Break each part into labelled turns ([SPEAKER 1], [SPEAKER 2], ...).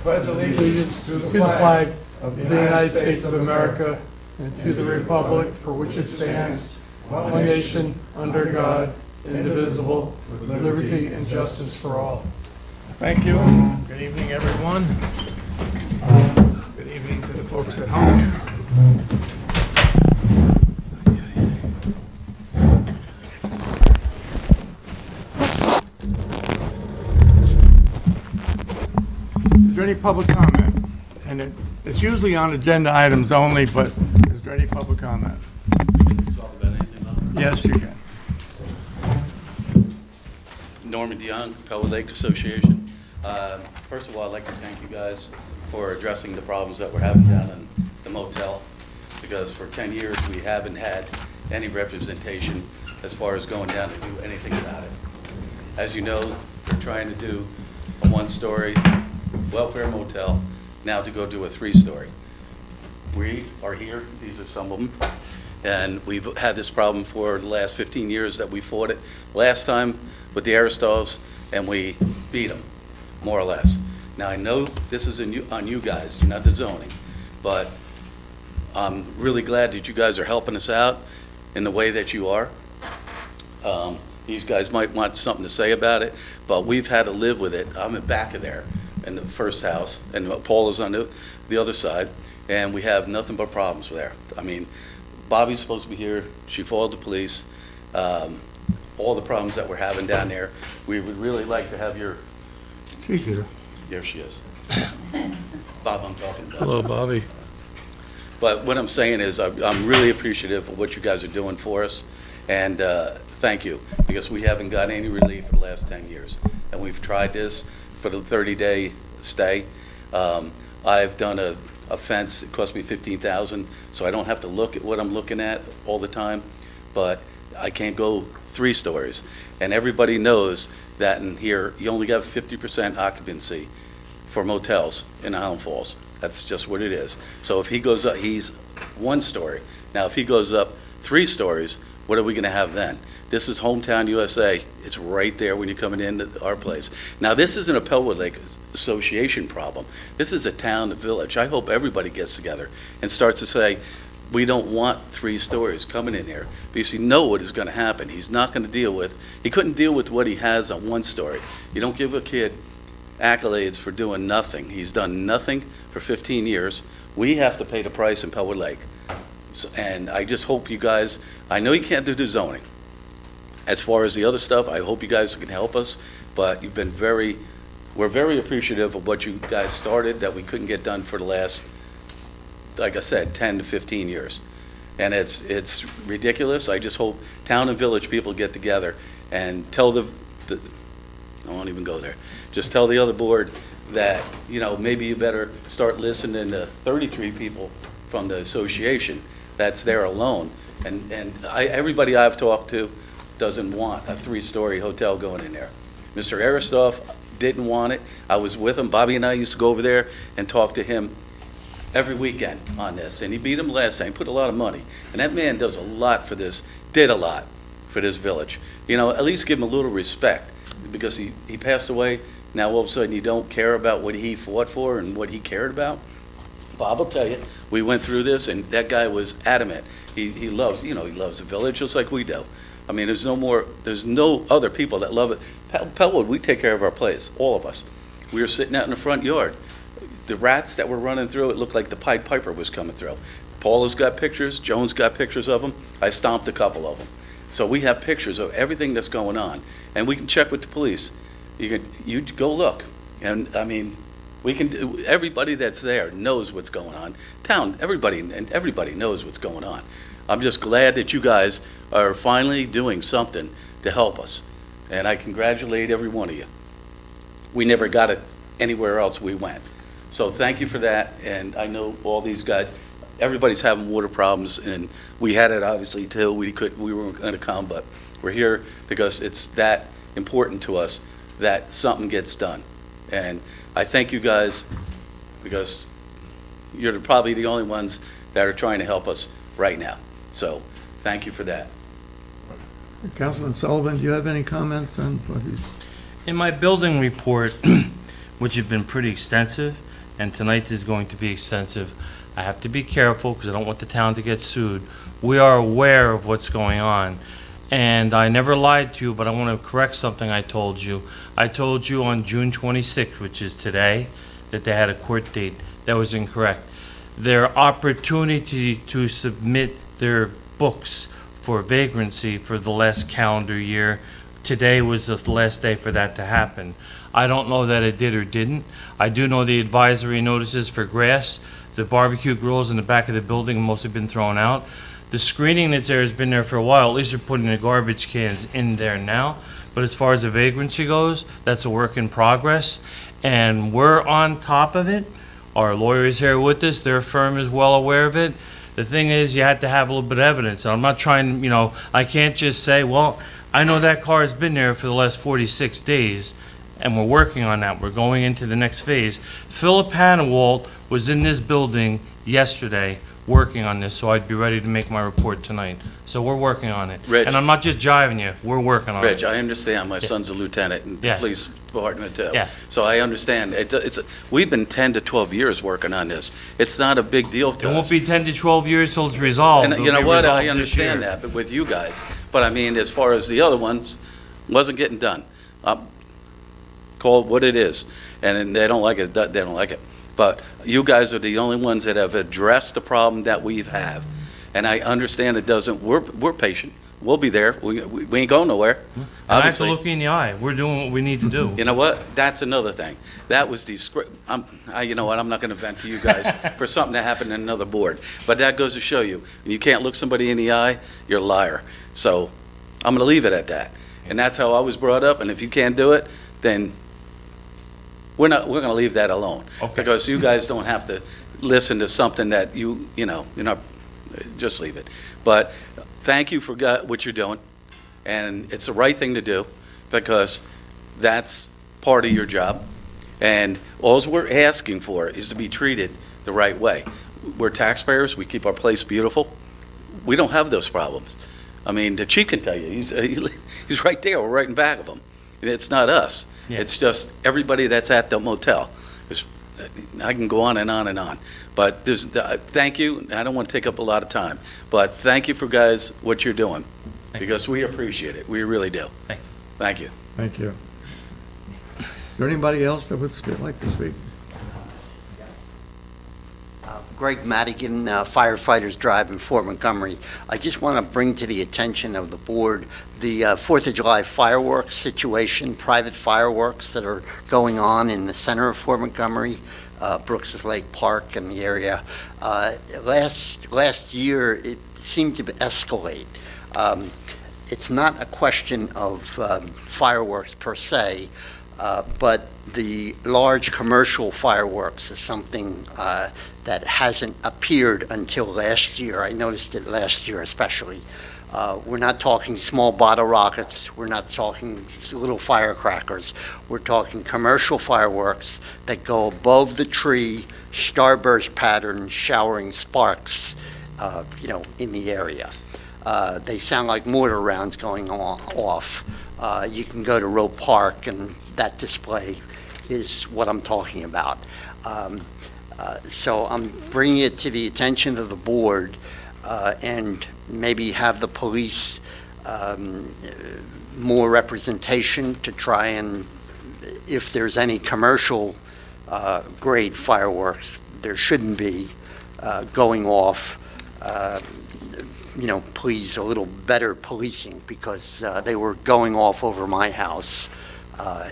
[SPEAKER 1] pledge allegiance to the
[SPEAKER 2] flag
[SPEAKER 1] of
[SPEAKER 2] of the United States of America and to the republic for which it stands, one nation, under God, indivisible, with liberty and justice for all.
[SPEAKER 1] Thank you. Good evening, everyone. Good evening to the folks at home. Is there any public comment? And it's usually on agenda items only, but is there any public comment?
[SPEAKER 3] Talk about anything now?
[SPEAKER 1] Yes, you can.
[SPEAKER 3] Norman DeYoung, Pellwood Lake Association. First of all, I'd like to thank you guys for addressing the problems that we're having down in the motel, because for 10 years we haven't had any representation as far as going down to do anything about it. As you know, they're trying to do a one-story welfare motel, now to go do a three-story. We are here, these are some of them, and we've had this problem for the last 15 years that we fought it last time with the Aristovs, and we beat them, more or less. Now, I know this is on you guys, not the zoning, but I'm really glad that you guys are helping us out in the way that you are. These guys might want something to say about it, but we've had to live with it. I'm in back of there in the first house, and Paul is on the other side, and we have nothing but problems there. I mean, Bobby's supposed to be here. She followed the police. All the problems that we're having down there, we would really like to have your...
[SPEAKER 1] She's here.
[SPEAKER 3] There she is. Bob, I'm talking about.
[SPEAKER 2] Hello, Bobby.
[SPEAKER 3] But what I'm saying is, I'm really appreciative of what you guys are doing for us, and thank you, because we haven't got any relief for the last 10 years. And we've tried this for the 30-day stay. I've done a fence, it cost me $15,000, so I don't have to look at what I'm looking at all the time, but I can't go 3 stories. And everybody knows that in here, you only got 50% occupancy for motels in Highland Falls. That's just what it is. So if he goes up, he's 1 story. Now, if he goes up 3 stories, what are we gonna have then? This is Hometown USA. It's right there when you're coming into our place. Now, this isn't a Pellwood Lake Association problem. This is a town, a village. I hope everybody gets together and starts to say, we don't want 3 stories coming in here, because you know what is gonna happen. He's not gonna deal with, he couldn't deal with what he has on 1 story. You don't give a kid accolades for doing nothing. He's done nothing for 15 years. We have to pay the price in Pellwood Lake. So, and I just hope you guys, I know you can't do the zoning. As far as the other stuff, I hope you guys can help us, but you've been we're very appreciative of what you guys started that we couldn't get done for the last, like I said, 10 to 15 years. And it's ridiculous. I just hope town and village people get together and tell the I won't even go there. Just tell the other board that, you know, maybe you better start listening to 33 people from the association that's there alone. And everybody I've talked to doesn't want a 3-story hotel going in there. Mr. Aristoff didn't want it. I was with him. Bobby and I used to go over there and talk to him every weekend on this. And he beat him last time. He put a lot of money. And that man does a lot for this, did a lot for this village. You know, at least give him a little respect, because he passed away. Now all of a sudden you don't care about what he fought for and what he cared about. Bob will tell you, we went through this, and that guy was adamant. He loves, you know, he loves the village just like we do. I mean, there's no other people that love it. Pellwood, we take care of our place, all of us. We were sitting out in the front yard. The rats that were running through, it looked like the Pied Piper was coming through. Paula's got pictures, Joan's got pictures of them. I stomped a couple of them. So we have pictures of everything that's going on, and we can check with the police. You go look, and I mean, we can. Everybody that's there knows what's going on. Town, everybody knows what's going on. I'm just glad that you guys are finally doing something to help us, and I congratulate every one of you. We never got it anywhere else we went, so thank you for that. And I know all these guys. Everybody's having water problems, and we had it obviously too. We weren't going to come, but we're here because it's that important to us that something gets done. And I thank you guys, because you're probably the only ones that are trying to help us right now. So thank you for that.
[SPEAKER 1] Councilman Sullivan, do you have any comments on what he's...
[SPEAKER 4] In my building report, which have been pretty extensive, and tonight is going to be extensive. I have to be careful because I don't want the town to get sued. We are aware of what's going on. And I never lied to you, but I want to correct something I told you. I told you on June 26th, which is today, that they had a court date. That was incorrect. Their opportunity to submit their books for vagrancy for the last calendar year, today was the last day for that to happen. I don't know that it did or didn't. I do know the advisory notices for grass, the barbecue grills in the back of the building have mostly been thrown out. The screening that's there has been there for a while. At least they're putting the garbage cans in there now. But as far as the vagrancy goes, that's a work in progress. And we're on top of it. Our lawyer is here with us. Their firm is well aware of it. The thing is, you have to have a little bit of evidence. I'm not trying, I can't just say, well, I know that car has been there for the last 46 days, and we're working on that. We're going into the next phase. Philip Hannawalt was in this building yesterday working on this, so I'd be ready to make my report tonight. So we're working on it.
[SPEAKER 3] Rich.
[SPEAKER 4] And I'm not just jiving you, we're working on it.
[SPEAKER 3] Rich, I understand, my son's a lieutenant in the
[SPEAKER 4] Yeah.
[SPEAKER 3] police department too.
[SPEAKER 4] Yeah.
[SPEAKER 3] So I understand, we've been 10 to 12 years working on this. It's not a big deal to
[SPEAKER 4] It
[SPEAKER 3] us.
[SPEAKER 4] won't be 10 to 12 years till it's resolved.
[SPEAKER 3] And
[SPEAKER 4] It'll
[SPEAKER 3] you know
[SPEAKER 4] be
[SPEAKER 3] what,
[SPEAKER 4] resolved
[SPEAKER 3] I
[SPEAKER 4] this
[SPEAKER 3] understand
[SPEAKER 4] year.
[SPEAKER 3] that, but with you guys, but I mean, as far as the other ones, wasn't getting done. Call it what it is, and they don't like it, they don't like it. But you guys are the only ones that have addressed the problem that we have. And I understand it doesn't, we're patient, we'll be there, we ain't going nowhere.
[SPEAKER 4] And I have to
[SPEAKER 3] Obviously,
[SPEAKER 4] look you in the eye. We're doing what we need to do.
[SPEAKER 3] you know what, that's another thing. That was you know what, I'm not gonna vent to you guys for something that happened in another board. But that goes to show you, when you can't look somebody in the eye, you're a liar. So I'm gonna leave it at that. And that's how I was brought up, and if you can't do it, then we're gonna leave that alone.
[SPEAKER 4] Okay.
[SPEAKER 3] Because you guys don't have to listen to something that you're not, just leave it. But thank you for what you're doing, and it's the right thing to do, because that's part of your job. And all we're asking for is to be treated the right way. We're taxpayers, we keep our place beautiful. We don't have those problems. I mean, the chief can tell you, he's right there, we're right in back of him. And it's not us.
[SPEAKER 4] Yeah.
[SPEAKER 3] It's just everybody that's at the motel. I can go on and on and on. But thank you. I don't want to take up a lot of time. But thank you for guys, what you're doing. Because we appreciate it. We really do.
[SPEAKER 4] Thank you.
[SPEAKER 3] Thank you.
[SPEAKER 1] Thank you. Is there anybody else that would like to speak?
[SPEAKER 5] Greg Madigan, Firefighters Drive in Fort Montgomery. I just want to bring to the attention of the board the 4th of July fireworks situation, private fireworks that are going on in the center of Fort Montgomery, Brooks Lake Park and the area. Last year, it seemed to escalate. It's not a question of fireworks per se, but the large commercial fireworks is something that hasn't appeared until last year. I noticed it last year especially. We're not talking small bottle rockets. We're not talking little firecrackers. We're talking commercial fireworks that go above the tree, starburst pattern, showering sparks, in the area. They sound like mortar rounds going off. You can go to Roe Park, and that display is what I'm talking about. So I'm bringing it to the attention of the board, and maybe have the police more representation to try and, if there's any commercial grade fireworks, there shouldn't be going off, please a little better policing, because they were going off over my house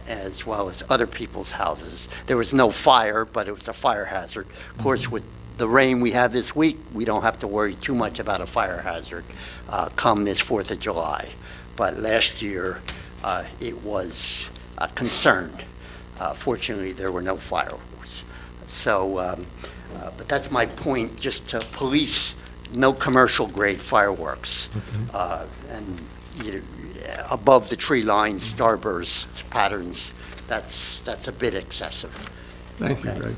[SPEAKER 5] as well as other people's houses. There was no fire, but it was a fire hazard. Of course, with the rain we have this week, we don't have to worry too much about a fire hazard come this 4th of July. But last year, it was concerned. Fortunately, there were no fireworks. So, but that's my point, just to police no commercial grade fireworks. And above the tree line, starburst patterns, that's a bit excessive.
[SPEAKER 1] Thank you, Greg.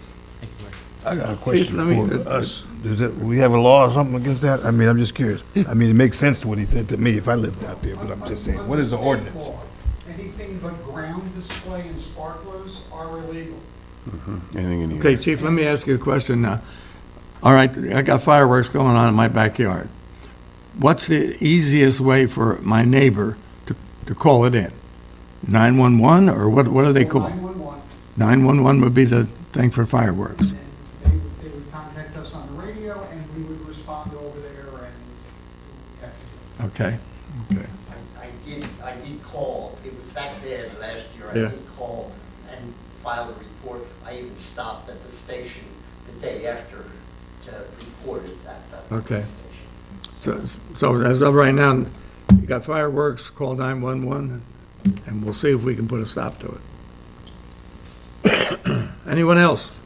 [SPEAKER 6] I got a question
[SPEAKER 1] let me-
[SPEAKER 6] for us. We have a law or something against that? I mean, I'm just curious. I mean, it makes sense to what he said to me if I lived out there, but I'm just saying, what is the ordinance?
[SPEAKER 7] Anything but ground display and sparklers are illegal. Anything in here.
[SPEAKER 1] Okay, Chief, let me ask you a question now. All right, I got fireworks going on in my backyard. What's the easiest way for my neighbor to call it in? 911, or what do they call?
[SPEAKER 8] 911,
[SPEAKER 1] 911 would be the thing for fireworks.
[SPEAKER 8] and they would contact us on the radio, and we would respond over there, and, yeah.
[SPEAKER 1] Okay, okay.
[SPEAKER 5] I did call, it was that bad last year,
[SPEAKER 1] Yeah.
[SPEAKER 5] I did call and file a report. I even stopped at the station the day after to report it at the
[SPEAKER 1] Okay.
[SPEAKER 5] station.
[SPEAKER 1] So as of right now, you got fireworks, call 911, and we'll see if we can put a stop to it. Anyone else?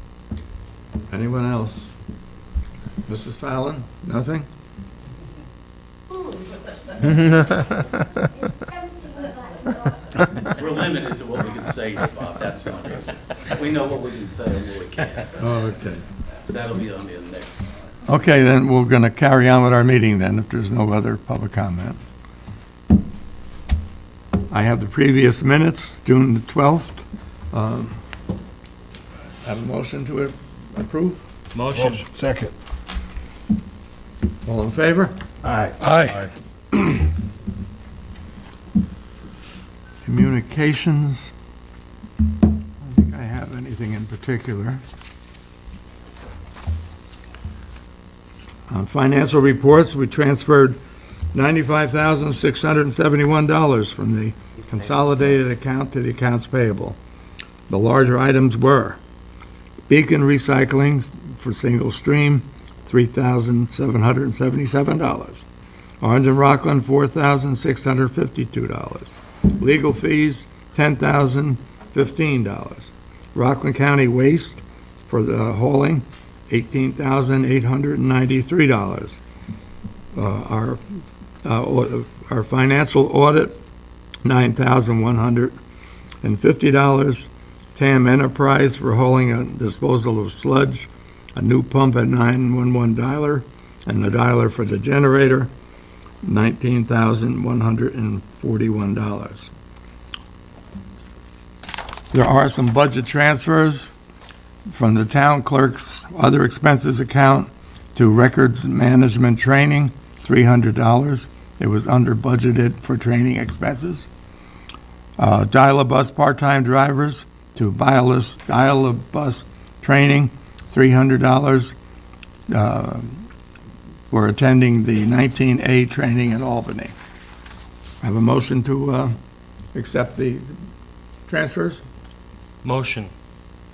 [SPEAKER 1] Anyone else? Mrs. Fallon, nothing?
[SPEAKER 3] We're limited to what we can say, Bob, that's not reason. We know what we can say and what we can't. So
[SPEAKER 1] Oh, okay.
[SPEAKER 3] that'll be on the next.
[SPEAKER 1] Okay, then we're going to carry on with our meeting then, if there's no other public comment. I have the previous minutes, June the 12th. Have a motion to approve?
[SPEAKER 4] Motion.
[SPEAKER 6] Second.
[SPEAKER 1] All in favor?
[SPEAKER 6] Aye.
[SPEAKER 2] Aye.
[SPEAKER 1] Communications. I don't think I have anything in particular. On financial reports, we transferred $95,671 from the consolidated account to the accounts payable. The larger items were Beacon Recycling for single stream, $3,777. Orange and Rockland, $4,652. Legal fees, $10,015. Rockland County Waste for the hauling, $18,893. Our financial audit, $9,150. TAM Enterprise for hauling and disposal of sludge, a new pump at 911 dialer, and the dialer for the generator, $19,141. There are some budget transfers from the town clerk's other expenses account to records management training, $300. It was under budgeted for training expenses. Dial-a-bus part-time drivers to dial-a-bus training, $300. We're attending the 19A training in Albany. Have a motion to accept the transfers?
[SPEAKER 4] Motion.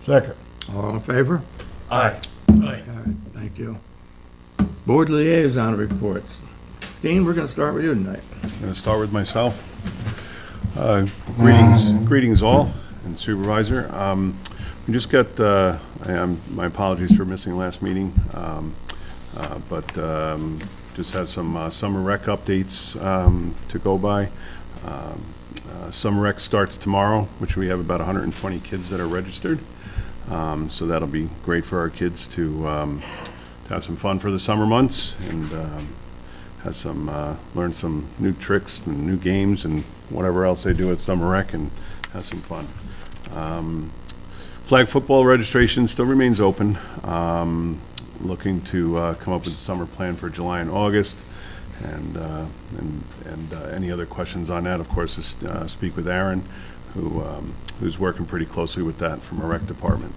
[SPEAKER 6] Second.
[SPEAKER 1] All in favor?
[SPEAKER 4] Aye.
[SPEAKER 1] All right, thank you. Board liaison reports. Dean, we're going to start with you tonight.
[SPEAKER 7] I'm going to start with myself. Greetings all, and Supervisor. We just got, my apologies for missing last meeting, but just had some summer rec updates to go by. Summer rec starts tomorrow, which we have about 120 kids that are registered. So that'll be great for our kids to have some fun for the summer months and have some learn some new tricks and new games and whatever else they do at summer rec and have some fun. Flag football registration still remains open. Looking to come up with a summer plan for July and August. And any other questions on that, of course, is speak with Aaron, who's working pretty closely with that from our rec department.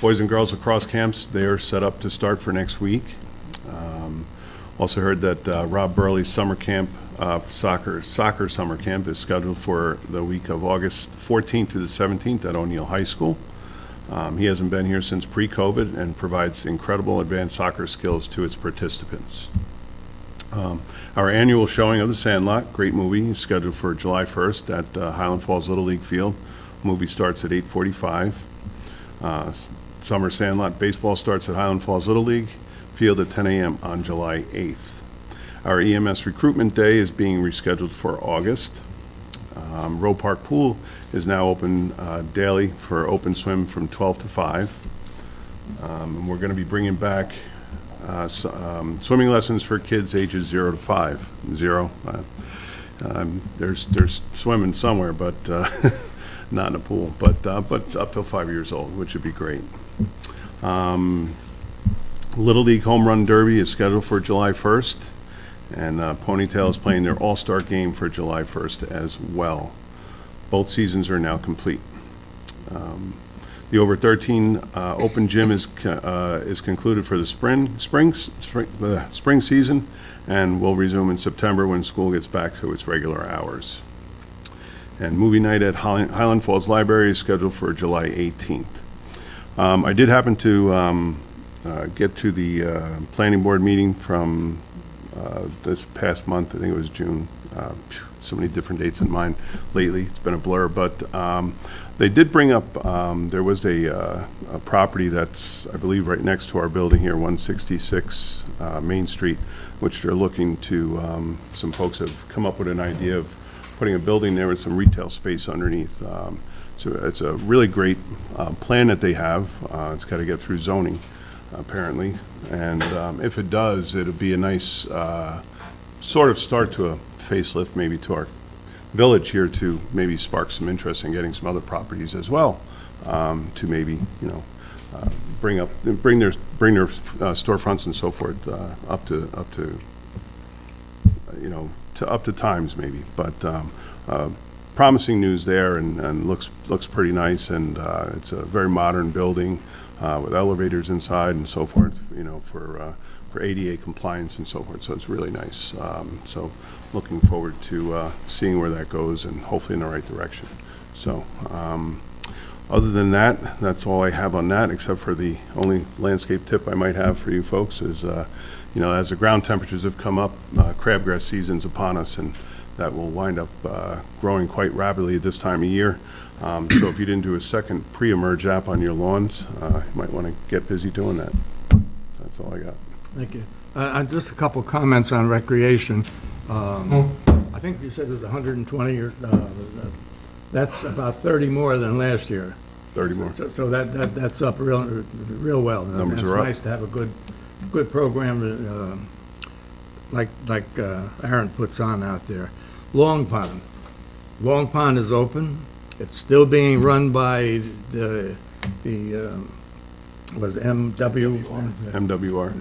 [SPEAKER 7] Boys and girls lacrosse camps, they're set up to start for next week. Also heard that Rob Burley's summer camp, soccer summer camp is scheduled for the week of August 14th to the 17th at O'Neill High School. He hasn't been here since pre-COVID and provides incredible advanced soccer skills to its participants. Our annual showing of The Sandlot, great movie, is scheduled for July 1st at Highland Falls Little League Field. Movie starts at 8:45. Summer Sandlot baseball starts at Highland Falls Little League Field at 10 a.m. on July 8th. Our EMS recruitment day is being rescheduled for August. Roe Park Pool is now open daily for open swim from 12 to 5. And we're going to be bringing back swimming lessons for kids ages 0 to 5. There's swimming somewhere, but not in a pool, but up till 5 years old, which would be great. Little League Home Run Derby is scheduled for July 1st, and Ponytail is playing their All-Star Game for July 1st as well. Both seasons are now complete. The over 13 open gym is concluded for the spring season, and will resume in September when school gets back to its regular hours. And movie night at Highland Falls Library is scheduled for July 18th. I did happen to get to the planning board meeting from this past month. I think it was June. So many different dates in mind lately. It's been a blur, but they did bring up, there was a property that's, I believe, right next to our building here, 166 Main Street, which they're looking to, some folks have come up with an idea of putting a building there with some retail space underneath. So it's a really great plan that they have. It's got to get through zoning, apparently. And if it does, it'll be a nice sort of start to a facelift maybe to our village here, to maybe spark some interest in getting some other properties as well, to maybe, bring their storefronts and so forth up to times maybe. But promising news there, and looks pretty nice, and it's a very modern building with elevators inside and so forth, for ADA compliance and so forth. So it's really nice. So looking forward to seeing where that goes, and hopefully in the right direction. So other than that, that's all I have on that, except for the only landscape tip I might have for you folks is, as the ground temperatures have come up, crabgrass season's upon us, and that will wind up growing quite rapidly at this time of year. So if you didn't do a second pre-emerge app on your lawns, you might want to get busy doing that. That's all I got.
[SPEAKER 1] Thank you. Just a couple comments on recreation. I think you said it was 120, or that's about 30 more than last year.
[SPEAKER 7] 30 more.
[SPEAKER 1] So that's up real well.
[SPEAKER 7] Numbers
[SPEAKER 1] It's
[SPEAKER 7] are up.
[SPEAKER 1] nice to have a good program like Aaron puts on out there. Long Pond is open. It's still being run by the what is it,
[SPEAKER 7] MWR.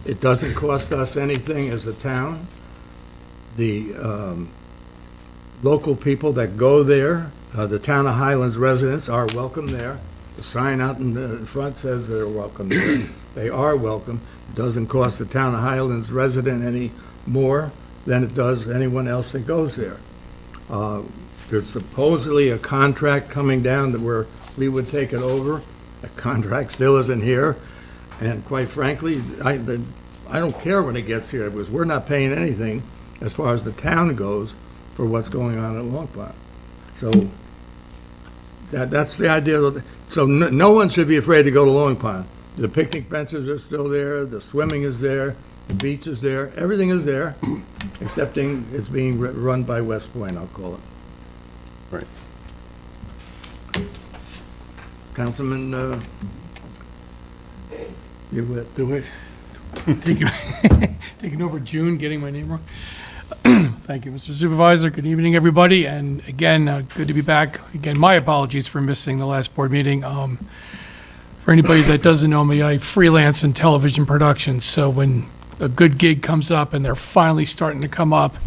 [SPEAKER 1] It doesn't cost us anything as a town. The local people that go there, the town of Highlands residents are welcome there. The sign out in the front says they're welcome there. They are welcome. It doesn't cost the town of Highlands resident any more than it does anyone else that goes there. There's supposedly a contract coming down to where we would take it over. The contract still isn't here. And quite frankly, I don't care when it gets here, because we're not paying anything as far as the town goes for what's going on at Long Pond. So that's the idea. So no one should be afraid to go to Long Pond. The picnic benches are still there, the swimming is there, the beach is there, everything is there, excepting it's being run by West Point, I'll call it.
[SPEAKER 7] Right.
[SPEAKER 1] Councilman, you would
[SPEAKER 2] Do it. Taking over June, getting my name wrong. Thank you, Mr. Supervisor. Good evening, everybody. And again, good to be back. Again, my apologies for missing the last board meeting. For anybody that doesn't know me, I freelance in television productions. So when a good gig comes up, and they're finally starting to come up,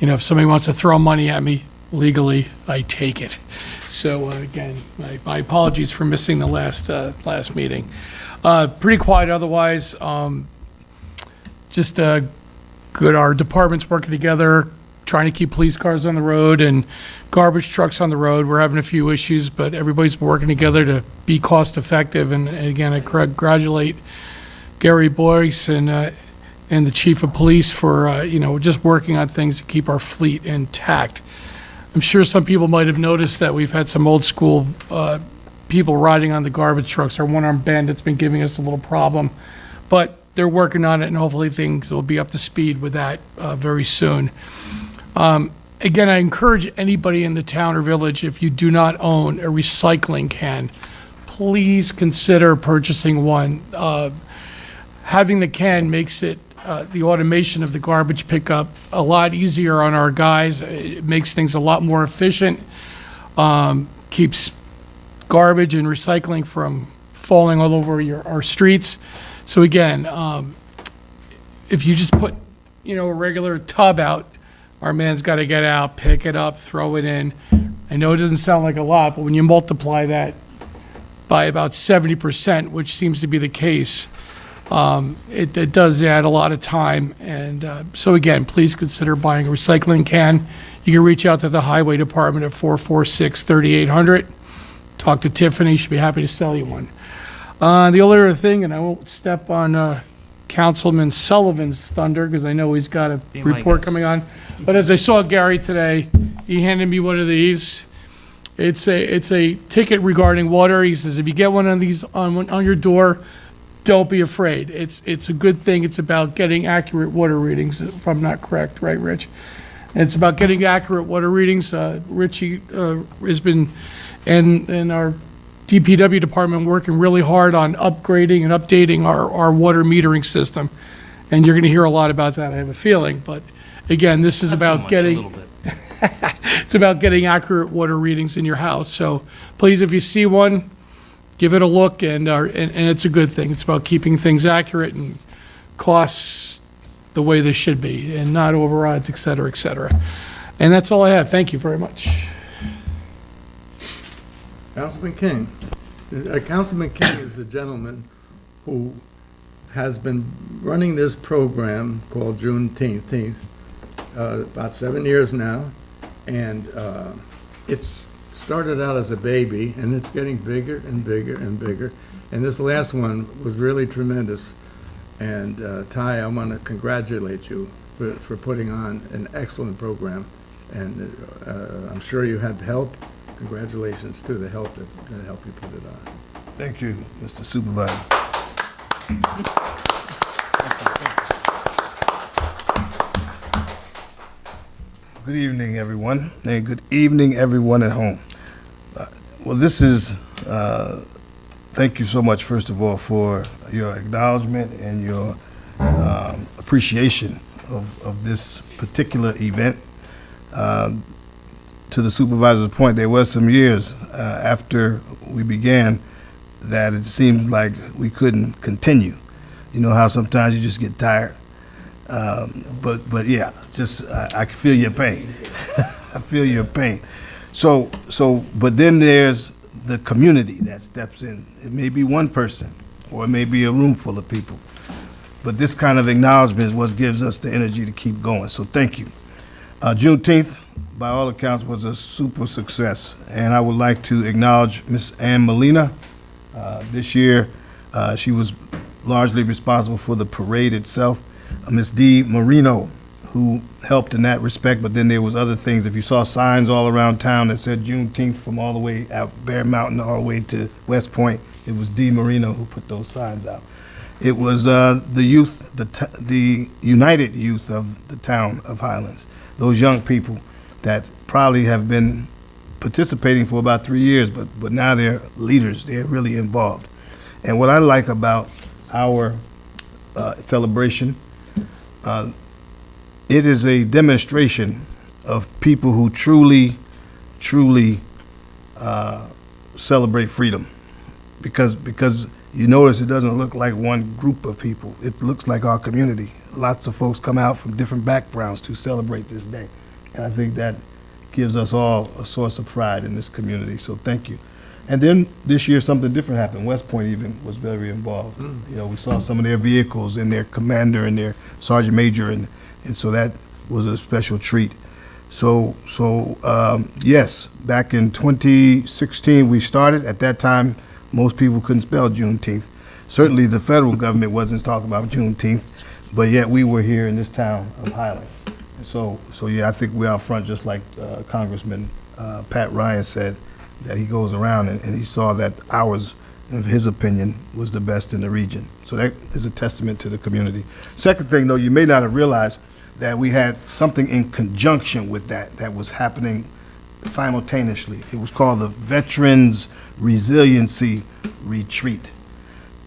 [SPEAKER 2] if somebody wants to throw money at me legally, I take it. So again, my apologies for missing the last meeting. Pretty quiet otherwise. Just good. Our departments working together, trying to keep police cars on the road and garbage trucks on the road. We're having a few issues, but everybody's working together to be cost effective. And again, I congratulate Gary Boyce and the chief of police for just working on things to keep our fleet intact. I'm sure some people might have noticed that we've had some old school people riding on the garbage trucks. Our one-armed bandit's been giving us a little problem, but they're working on it, and hopefully things will be up to speed with that very soon. Again, I encourage anybody in the town or village, if you do not own a recycling can, please consider purchasing one. Having the can makes it the automation of the garbage pickup a lot easier on our guys. It makes things a lot more efficient. keeps garbage and recycling from falling all over our streets. So again, if you just put, a regular tub out, our man's got to get out, pick it up, throw it in. I know it doesn't sound like a lot, but when you multiply that by about 70%, which seems to be the case, it does add a lot of time. And so again, please consider buying a recycling can. You can reach out to the Highway Department at 446-3800. Talk to Tiffany, she'll be happy to sell you one. The only other thing, and I won't step on Councilman Sullivan's thunder, because I know he's got a
[SPEAKER 4] Be my
[SPEAKER 2] report
[SPEAKER 4] guest.
[SPEAKER 2] coming on. But as I saw Gary today, he handed me one of these. It's a ticket regarding water. He says, if you get one of these on your door, don't be afraid. It's a good thing. It's about getting accurate water readings, if I'm not correct, right, Rich? And it's about getting accurate water readings. Richie has been, and our DPW department working really hard on upgrading and updating our water metering system. And you're going to hear a lot about that, I have a feeling. But again, this is
[SPEAKER 4] Not too
[SPEAKER 2] about
[SPEAKER 4] much, a
[SPEAKER 2] getting,
[SPEAKER 4] little bit.
[SPEAKER 2] it's about getting accurate water readings in your house. So please, if you see one, give it a look, and it's a good thing. It's about keeping things accurate and costs the way they should be, and not overrides, et cetera, et cetera. And that's all I have. Thank you very much.
[SPEAKER 1] Councilman King. Councilman King is the gentleman who has been running this program called Juneteenth, about 7 years now. And it's started out as a baby, and it's getting bigger and bigger and bigger. And this last one was really tremendous. And Ty, I want to congratulate you for putting on an excellent program. And I'm sure you had help. Congratulations to the help that helped you put it on.
[SPEAKER 6] Thank you, Mr. Supervisor. Good evening, everyone, and good evening, everyone at home. Well, this is, thank you so much, first of all, for your acknowledgement and your appreciation of this particular event. To the supervisor's point, there was some years after we began that it seemed like we couldn't continue. You know how sometimes you just get tired? But yeah, just I can feel your pain. I feel your pain. So, but then there's the community that steps in. It may be one person, or it may be a room full of people. But this kind of acknowledgement is what gives us the energy to keep going. So thank you. Juneteenth, by all accounts, was a super success, and I would like to acknowledge Miss Ann Molina. This year, she was largely responsible for the parade itself. Miss Dee Marino, who helped in that respect, but then there was other things. If you saw signs all around town that said Juneteenth from all the way out Bear Mountain all the way to West Point, it was Dee Marino who put those signs out. It was the youth, the united youth of the town of Highlands, those young people that probably have been participating for about 3 years, but now they're leaders. They're really involved. And what I like about our celebration, it is a demonstration of people who truly celebrate freedom. Because you notice it doesn't look like one group of people. It looks like our community. Lots of folks come out from different backgrounds to celebrate this day. And I think that gives us all a source of pride in this community, so thank you. And then this year, something different happened. West Point even was very involved. You know, we saw some of their vehicles and their commander and their sergeant major, and so that was a special treat. So yes, back in 2016, we started. At that time, most people couldn't spell Juneteenth. Certainly, the federal government wasn't talking about Juneteenth, but yet we were here in this town of Highlands. So yeah, I think we're out front, just like Congressman Pat Ryan said, that he goes around and he saw that ours, in his opinion, was the best in the region. So that is a testament to the community. Second thing, though, you may not have realized that we had something in conjunction with that was happening simultaneously. It was called the Veterans Resiliency Retreat.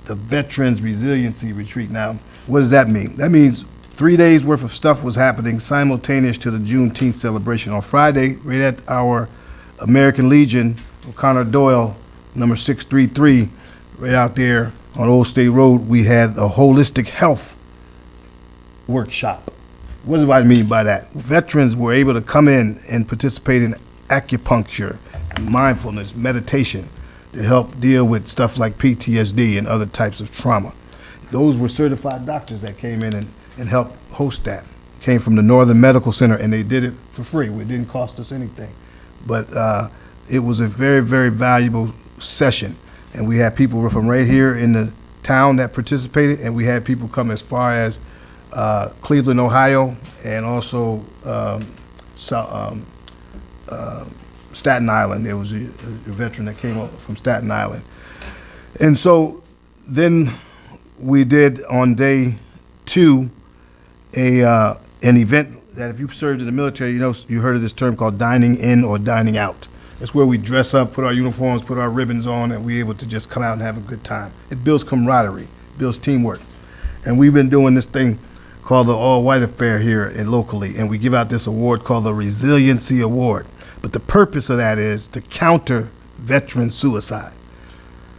[SPEAKER 6] The Veterans Resiliency Retreat. Now, what does that mean? That means 3 days worth of stuff was happening simultaneous to the Juneteenth celebration. On Friday, right at our American Legion, O'Connor Doyle, number 633, right out there on Old State Road, we had a holistic health workshop. What do I mean by that? Veterans were able to come in and participate in acupuncture, mindfulness, meditation to help deal with stuff like PTSD and other types of trauma. Those were certified doctors that came in and helped host that. Came from the Northern Medical Center, and they did it for free. It didn't cost us anything. But it was a very, very valuable session. And we had people from right here in the town that participated, and we had people come as far as Cleveland, Ohio, and also Staten Island. There was a veteran that came up from Staten Island. And so then we did on day 2 an event that if you served in the military, you heard of this term called dining in or dining out. It's where we dress up, put our uniforms, put our ribbons on, and we're able to just come out and have a good time. It builds camaraderie, builds teamwork. And we've been doing this thing called the All-White Affair here and locally, and we give out this award called the Resiliency Award. But the purpose of that is to counter veteran suicide.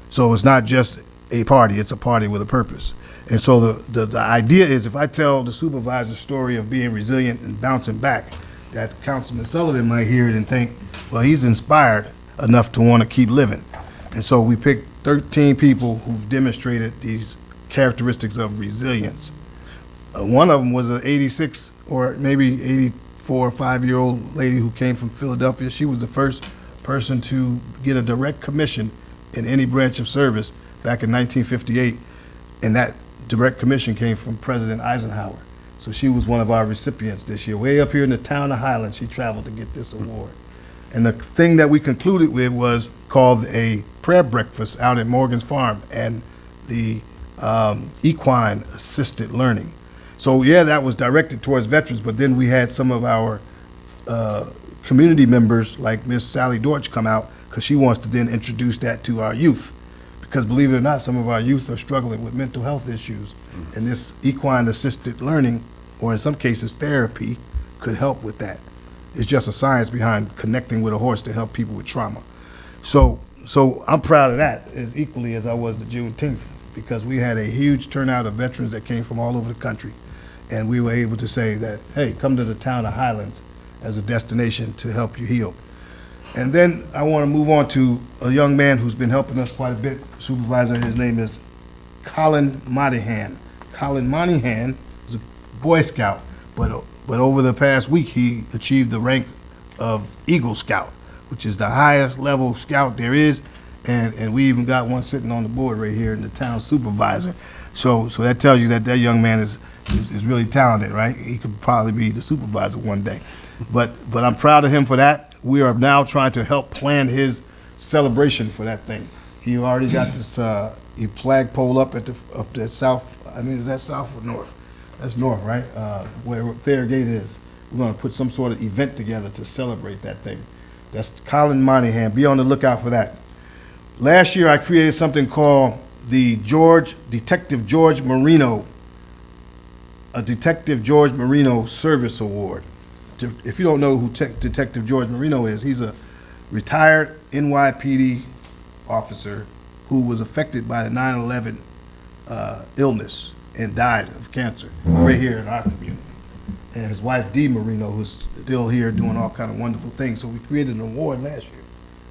[SPEAKER 6] So it's not just a party, it's a party with a purpose. And so the idea is if I tell the supervisor's story of being resilient and bouncing back, that Councilman Sullivan might hear it and think, well, he's inspired enough to want to keep living. And so we picked 13 people who've demonstrated these characteristics of resilience. One of them was an 86 or maybe 84 or 5-year-old lady who came from Philadelphia. She was the first person to get a direct commission in any branch of service back in 1958, and that direct commission came from President Eisenhower. So she was one of our recipients this year. Way up here in the town of Highlands, she traveled to get this award. And the thing that we concluded with was called a prayer breakfast out at Morgan's Farm and the equine assisted learning. So yeah, that was directed towards veterans, but then we had some of our community members like Miss Sally Dortch come out because she wants to then introduce that to our youth. Because believe it or not, some of our youth are struggling with mental health issues. And this equine assisted learning, or in some cases therapy, could help with that. It's just a science behind connecting with a horse to help people with trauma. So I'm proud of that as equally as I was the Juneteenth, because we had a huge turnout of veterans that came from all over the country. And we were able to say that, hey, come to the town of Highlands as a destination to help you heal. And then I want to move on to a young man who's been helping us quite a bit, Supervisor. His name is Colin Monahan. Colin Monahan is a Boy Scout, but over the past week he achieved the rank of Eagle Scout, which is the highest level scout there is, and we even got one sitting on the board right here in the town supervisor. So that tells you that that young man is really talented, right? He could probably be the supervisor one day. But I'm proud of him for that. We are now trying to help plan his celebration for that thing. He already got this flagpole up at the south. I mean, is that south or north? That's north, right? Where Thayer Gate is. We're going to put some sort of event together to celebrate that thing. That's Colin Monahan. Be on the lookout for that. Last year, I created something called the Detective George Marino Service Award. If you don't know who Detective George Marino is, he's a retired NYPD officer who was affected by the 9/11 illness and died of cancer right here in our community. And his wife, Dee Marino, who's still here doing all kind of wonderful things. So we created an award last year.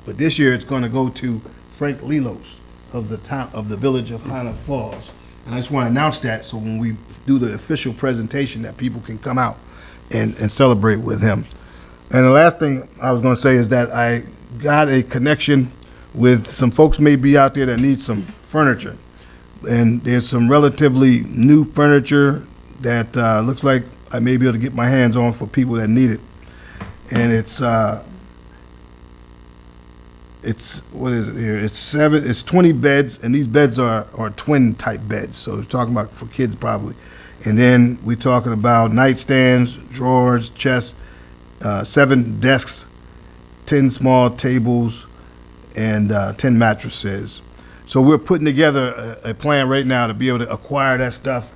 [SPEAKER 6] But this year it's going to go to Frank Lilos of the village of Highland Falls. And I just want to announce that so when we do the official presentation that people can come out and celebrate with him. And the last thing I was going to say is that I got a connection with some folks maybe out there that need some furniture. And there's some relatively new furniture that looks like I may be able to get my hands on for people that need it. And it's what is it here? It's 20 beds, and these beds are twin type beds. So we're talking about for kids probably. And then we're talking about nightstands, drawers, chests, 7 desks, 10 small tables, and 10 mattresses. So we're putting together a plan right now to be able to acquire that stuff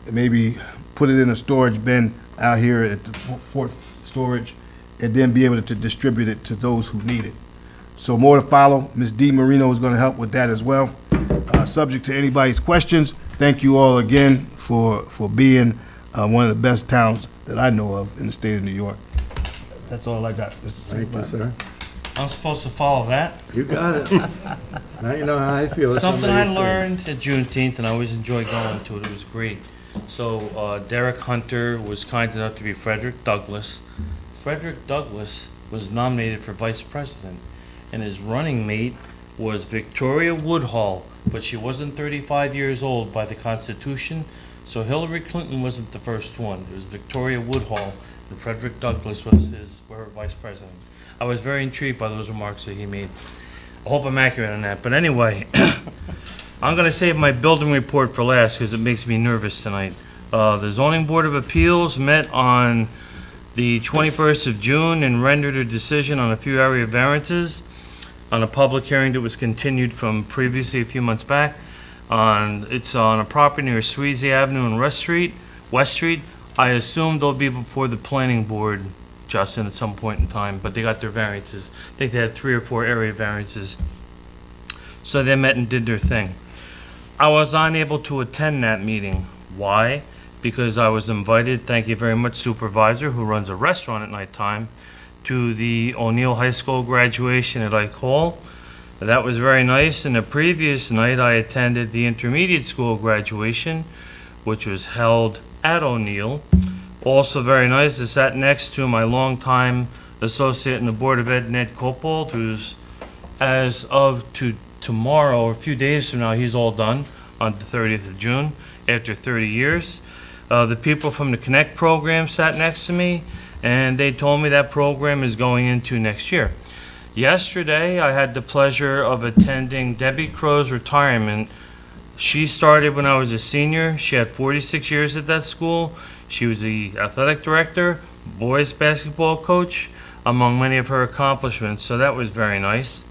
[SPEAKER 6] and maybe put it in a storage bin out here at the Fort Storage and then be able to distribute it to those who need it. So more to follow. Ms. D. Marino is going to help with that as well. Subject to anybody's questions, thank you all again for being one of the best towns that I know of in the state of New York. That's all I got, Mr.
[SPEAKER 1] Thank you,
[SPEAKER 6] Supervisor.
[SPEAKER 1] sir.
[SPEAKER 4] I'm supposed to follow that?
[SPEAKER 1] You got it. Now you know how I feel. if
[SPEAKER 4] Something I
[SPEAKER 1] somebody says-
[SPEAKER 4] learned at Juneteenth, and I always enjoy going to it, it was great. So Derek Hunter was kind enough to be Frederick Douglass. Frederick Douglass was nominated for vice president, and his running mate was Victoria Woodhull, but she wasn't 35 years old by the Constitution, so Hillary Clinton wasn't the first one. It was Victoria Woodhull, and Frederick Douglass was her vice president. I was very intrigued by those remarks that he made. I hope I'm accurate on that, but anyway, I'm going to save my building report for last because it makes me nervous tonight. The Zoning Board of Appeals met on the 21st of June and rendered a decision on a few area variances on a public hearing that was continued from previously a few months back. It's on a property near Sweezy Avenue and West Street. I assume they'll be before the planning board, Justin, at some point in time, but they got their variances. I think they had 3 or 4 area variances. So they met and did their thing. I was unable to attend that meeting. Why? Because I was invited, thank you very much, Supervisor, who runs a restaurant at nighttime, to the O'Neill High School graduation at Ike Hall. That was very nice. And the previous night, I attended the intermediate school graduation, which was held at O'Neill. Also very nice. I sat next to my longtime associate in the Board of Ed, Ned Copold, who's, as of tomorrow, or a few days from now, he's all done on the 30th of June, after 30 years. The people from the Connect program sat next to me, and they told me that program is going into next year. Yesterday, I had the pleasure of attending Debbie Crow's retirement. She started when I was a senior. She had 46 years at that school. She was the athletic director, boys basketball coach, among many of her accomplishments, so that was very nice.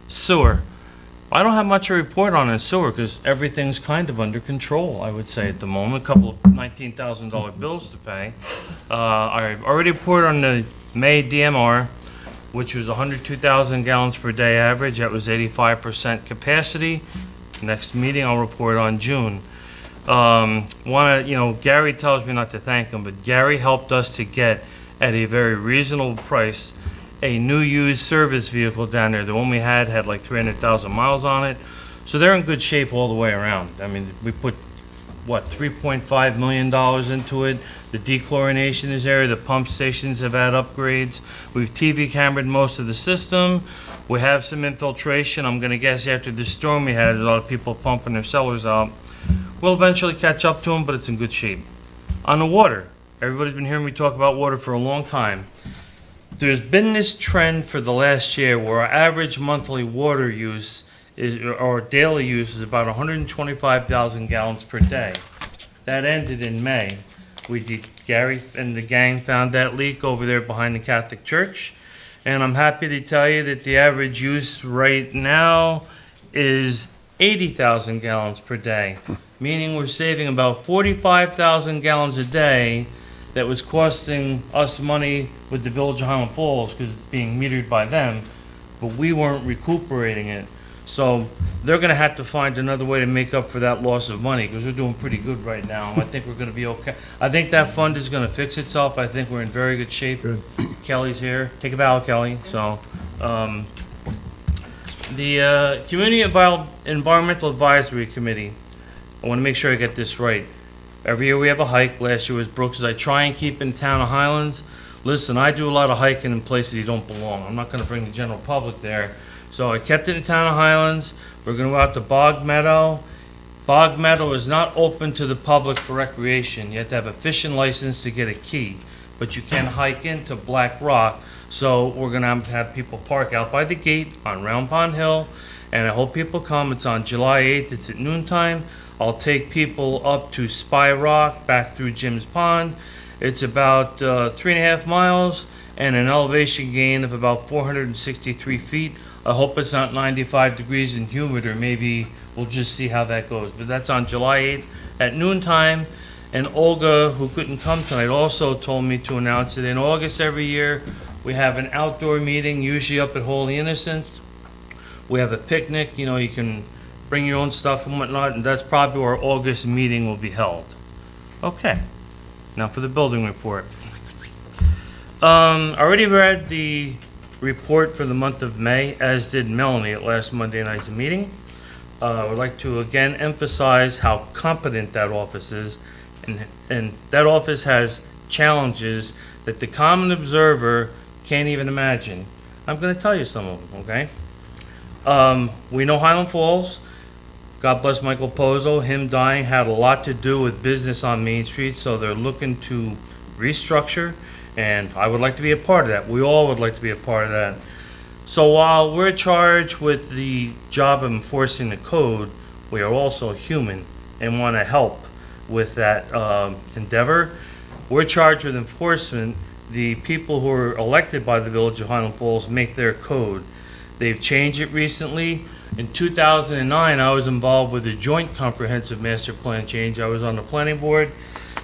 [SPEAKER 4] Sewer. I don't have much to report on in sewer because everything's kind of under control, I would say, at the moment. A couple of $19,000 bills to pay. I already reported on the May DMR, which was 102,000 gallons per day average. That was 85% capacity. Next meeting, I'll report on June. Gary tells me not to thank him, but Gary helped us to get, at a very reasonable price, a new used service vehicle down there. The one we had like 300,000 miles on it. So they're in good shape all the way around. I mean, we put, $3.5 million into it. The dechlorination is there. The pump stations have had upgrades. We've TV camered most of the system. We have some infiltration. I'm going to guess after the storm we had, a lot of people pumping their cellars out. We'll eventually catch up to them, but it's in good shape. On the water, everybody's been hearing me talk about water for a long time. There's been this trend for the last year where our average monthly water use or daily use is about 125,000 gallons per day. That ended in May. Gary and the gang found that leak over there behind the Catholic Church, and I'm happy to tell you that the average use right now is 80,000 gallons per day, meaning we're saving about 45,000 gallons a day that was costing us money with the Village of Highland Falls because it's being metered by them, but we weren't recuperating it. So they're going to have to find another way to make up for that loss of money because we're doing pretty good right now. I think we're going to be okay. I think that fund is going to fix itself. I think we're in very good shape.
[SPEAKER 1] Good.
[SPEAKER 4] Kelly's here. Take a bow, Kelly. So, the Community Environmental Advisory Committee, I want to make sure I get this right. Every year we have a hike. Last year was Brooks. I try and keep in town of Highlands. Listen, I do a lot of hiking in places you don't belong. I'm not going to bring the general public there. So I kept it in town of Highlands. We're going to go out to Bog Meadow. Bog Meadow is not open to the public for recreation. You have to have a fishing license to get a key. But you can hike into Black Rock. So we're going to have people park out by the gate on Round Pond Hill. And I hope people come. It's on July 8th. It's at noontime. I'll take people up to Spy Rock, back through Jim's Pond. It's about 3.5 miles and an elevation gain of about 463 feet. I hope it's not 95 degrees and humid, or maybe we'll just see how that goes. But that's on July 8th at noontime. And Olga, who couldn't come tonight, also told me to announce it. In August every year, we have an outdoor meeting, usually up at Holy Innocents. We have a picnic, you can bring your own stuff and whatnot, and that's probably where our August meeting will be held. Okay, now for the building report. I already read the report for the month of May, as did Melanie at last Monday night's meeting. I would like to again emphasize how competent that office is, and that office has challenges that the common observer can't even imagine. I'm going to tell you some of them, okay? We know Highland Falls. God bless Michael Pozo. Him dying had a lot to do with business on Main Street, so they're looking to restructure, and I would like to be a part of that. We all would like to be a part of that. So while we're charged with the job of enforcing the code, we are also human and want to help with that endeavor. We're charged with enforcement. The people who are elected by the Village of Highland Falls make their code. They've changed it recently. In 2009, I was involved with the joint comprehensive master plan change. I was on the planning board.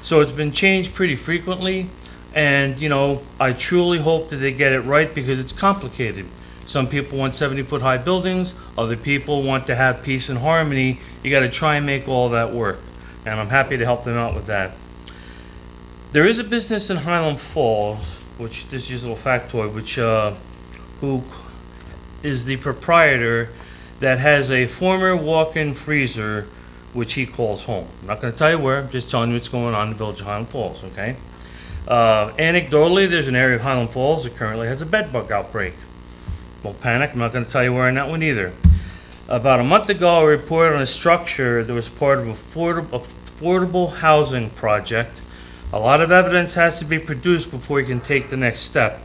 [SPEAKER 4] So it's been changed pretty frequently. And, I truly hope that they get it right because it's complicated. Some people want 70-foot high buildings. Other people want to have peace and harmony. You got to try and make all that work. And I'm happy to help them out with that. There is a business in Highland Falls, which this is a little factoid, who is the proprietor that has a former walk-in freezer, which he calls home. I'm not going to tell you where. I'm just telling you what's going on in the Village of Highland Falls, okay? Anecdotally, there's an area of Highland Falls that currently has a bed bug outbreak. Don't panic. I'm not going to tell you where in that one either. About a month ago, I reported on a structure that was part of an affordable housing project. A lot of evidence has to be produced before you can take the next step.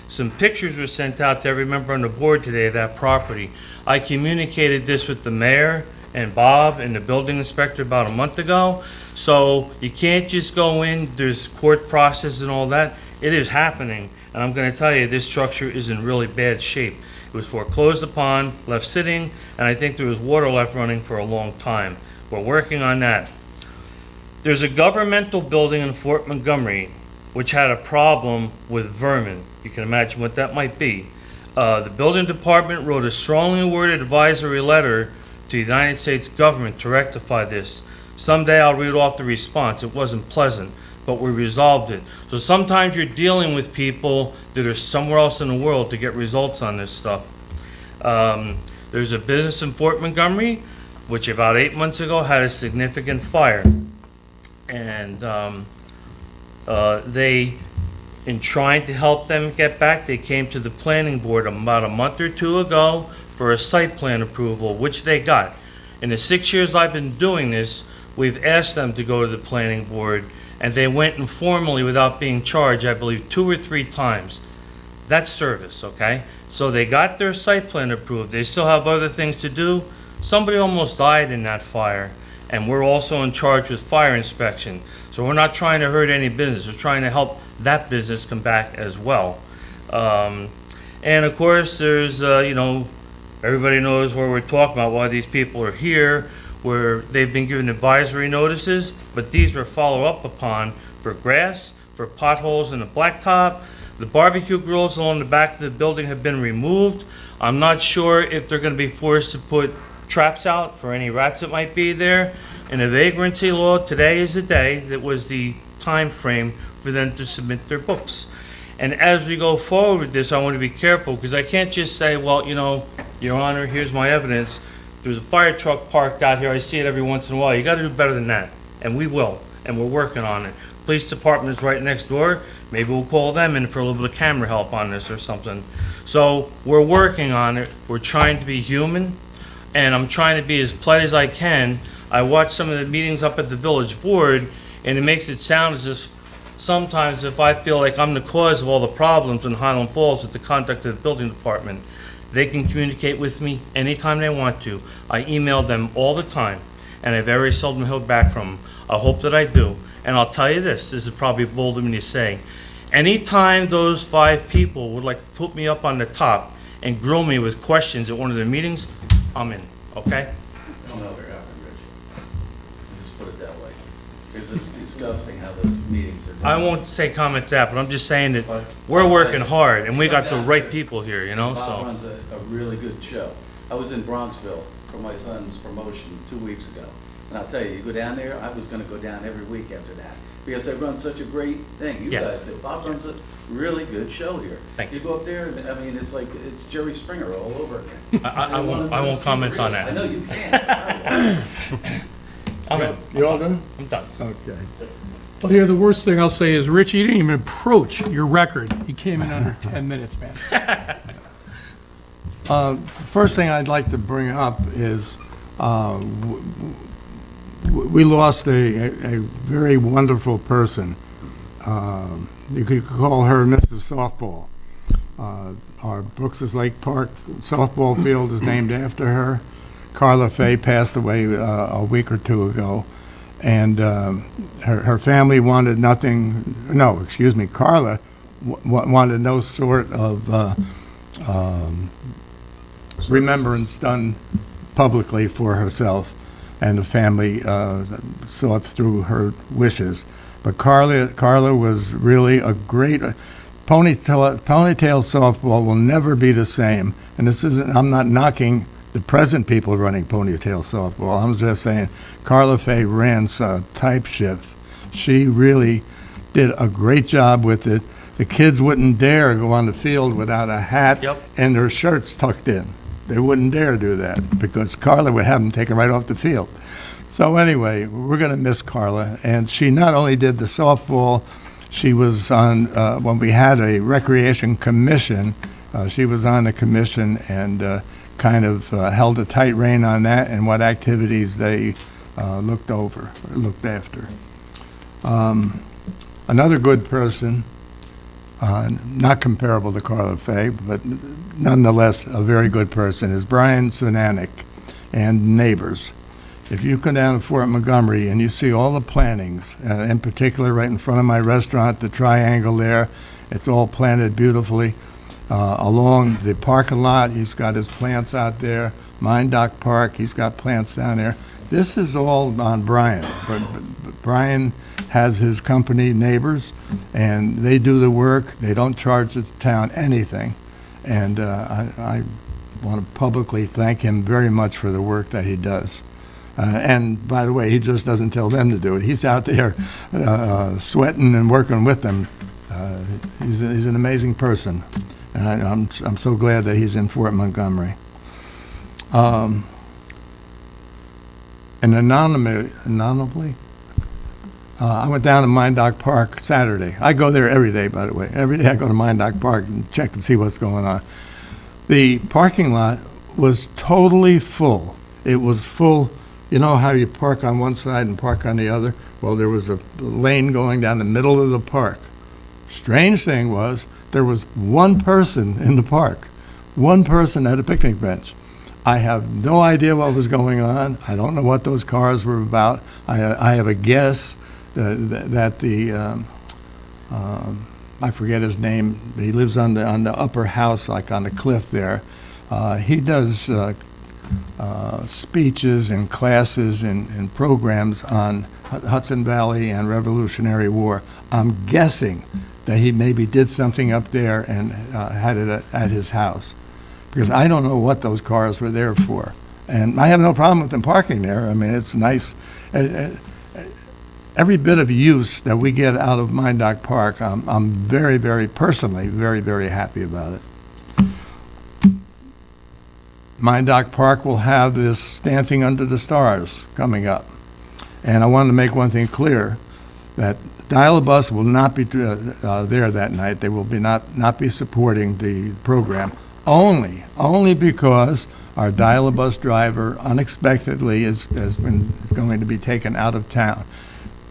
[SPEAKER 4] Some pictures were sent out to every member on the board today of that property. I communicated this with the mayor and Bob and the building inspector about a month ago. So you can't just go in, there's court process and all that. It is happening. And I'm going to tell you, this structure is in really bad shape. It was foreclosed upon, left sitting, and I think there was water left running for a long time. We're working on that. There's a governmental building in Fort Montgomery which had a problem with vermin. You can imagine what that might be. The building department wrote a strongly worded advisory letter to the United States government to rectify this. Someday I'll read off the response. It wasn't pleasant, but we resolved it. So sometimes you're dealing with people that are somewhere else in the world to get results on this stuff. There's a business in Fort Montgomery, which about 8 months ago had a significant fire. And in trying to help them get back, they came to the planning board about a month or two ago for a site plan approval, which they got. In the 6 years I've been doing this, we've asked them to go to the planning board, and they went informally without being charged, I believe, 2 or 3 times. That's service, okay? So they got their site plan approved. They still have other things to do. Somebody almost died in that fire, and we're also in charge with fire inspection. So we're not trying to hurt any business. We're trying to help that business come back as well. And of course, there's, everybody knows where we're talking about, why these people are here, where they've been given advisory notices, but these were followed up upon for grass, for potholes in the blacktop. The barbecue grills along the back of the building have been removed. I'm not sure if they're going to be forced to put traps out for any rats that might be there. In the vagrancy law, today is the day that was the time frame for them to submit their books. And as we go forward with this, I want to be careful because I can't just say, well, Your Honor, here's my evidence. There's a fire truck parked out here. I see it every once in a while. You got to do better than that, and we will, and we're working on it. Police department is right next door. Maybe we'll call them in for a little bit of camera help on this or something. So we're working on it. We're trying to be human, and I'm trying to be as polite as I can. I watch some of the meetings up at the village board, and it makes it sound as if sometimes if I feel like I'm the cause of all the problems in Highland Falls with the conduct of the building department. They can communicate with me anytime they want to. I email them all the time, and I very seldom hear back from them. I hope that I do. And I'll tell you this is probably bold of me to say. Anytime those 5 people would like to put me up on the top and grill me with questions at one of their meetings, I'm in, okay?
[SPEAKER 3] It'll never happen, Rich. Just put it that way. Because it's disgusting how those meetings are done.
[SPEAKER 4] I won't say comment to that, but I'm just saying that we're working hard and we got the right people here, you know,
[SPEAKER 3] Bob
[SPEAKER 4] so.
[SPEAKER 3] runs a really good show. I was in Bronxville for my son's promotion 2 weeks ago. And I'll tell you, you go down there, I was gonna go down every week after that, because they run such a great thing. You
[SPEAKER 4] Yeah.
[SPEAKER 3] guys did. Bob runs a really good show here.
[SPEAKER 4] Thank
[SPEAKER 3] You go up there, and, I mean, it's like, it's Jerry Springer all over again.
[SPEAKER 4] I won't comment on
[SPEAKER 3] I know
[SPEAKER 4] that.
[SPEAKER 3] you can't.
[SPEAKER 1] You all done?
[SPEAKER 4] I'm done.
[SPEAKER 1] Okay.
[SPEAKER 2] Well, here, the worst thing I'll say is, Rich, you didn't even approach your record. You came in under 10 minutes, man.
[SPEAKER 1] First thing I'd like to bring up is we lost a very wonderful person. You could call her Mrs. Softball. Our Brooks's Lake Park softball field is named after her. Carla Fay passed away a week or two ago, and her family wanted nothing, no, excuse me, Carla wanted no sort of remembrance done publicly for herself, and the family saw it through her wishes. But Carla was really a great ponytail softball will never be the same. And this isn't, I'm not knocking the present people running ponytail softball. I'm just saying Carla Fay ran type shift. She really did a great job with it. The kids wouldn't dare go on the field without a hat
[SPEAKER 4] Yep.
[SPEAKER 1] and their shirts tucked in. They wouldn't dare do that because Carla would have them taken right off the field. So anyway, we're going to miss Carla. And she not only did the softball, she was on, when we had a recreation commission, she was on the commission and kind of held a tight rein on that and what activities they looked after. Another good person, not comparable to Carla Fay, but nonetheless a very good person, is Brian Sunanik and neighbors. If you come down to Fort Montgomery and you see all the plantings, in particular right in front of my restaurant, the triangle there, it's all planted beautifully. Along the parking lot, he's got his plants out there. Dock Park, he's got plants down there. This is all on Brian. But Brian has his company, Neighbors, and they do the work. They don't charge the town anything. And I want to publicly thank him very much for the work that he does. And by the way, he just doesn't tell them to do it. He's out there sweating and working with them. He's an amazing person. And I'm so glad that he's in Fort Montgomery. And anonymously, I went down to Dock Park Saturday. I go there every day, by the way. Every day I go to Dock Park and check and see what's going on. The parking lot was totally full. It was full. You know how you park on one side and park on the other? Well, there was a lane going down the middle of the park. Strange thing was, there was one person in the park, one person at a picnic bench. I have no idea what was going on. I don't know what those cars were about. I have a guess that the, I forget his name, he lives on the upper house, like on the cliff there. He does speeches and classes and programs on Hudson Valley and Revolutionary War. I'm guessing that he maybe did something up there and had it at his house, because I don't know what those cars were there for. And I have no problem with them parking there. I mean, it's nice. Every bit of use that we get out of Dock Park, I'm very, very personally, very, very happy about it. Dock Park will have this Dancing Under the Stars coming up. And I wanted to make one thing clear, that Dial-A-Bus will not be there that night. They will be not be supporting the program, only because our Dial-A-Bus driver unexpectedly is going to be taken out of town.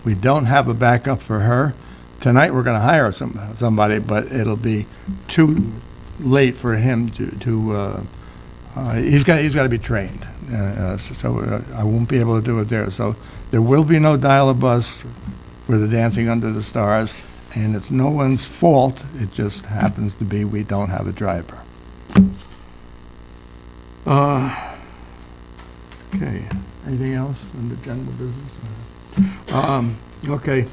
[SPEAKER 1] We don't have a backup for her. Tonight we're going to hire somebody, but it'll be too late for him to he's got to be trained, so I won't be able to do it there. So there will be no Dial-A-Bus for the Dancing Under the Stars, and it's no one's fault. It just happens to be we don't have a driver. Okay, anything else in the general business? Okay.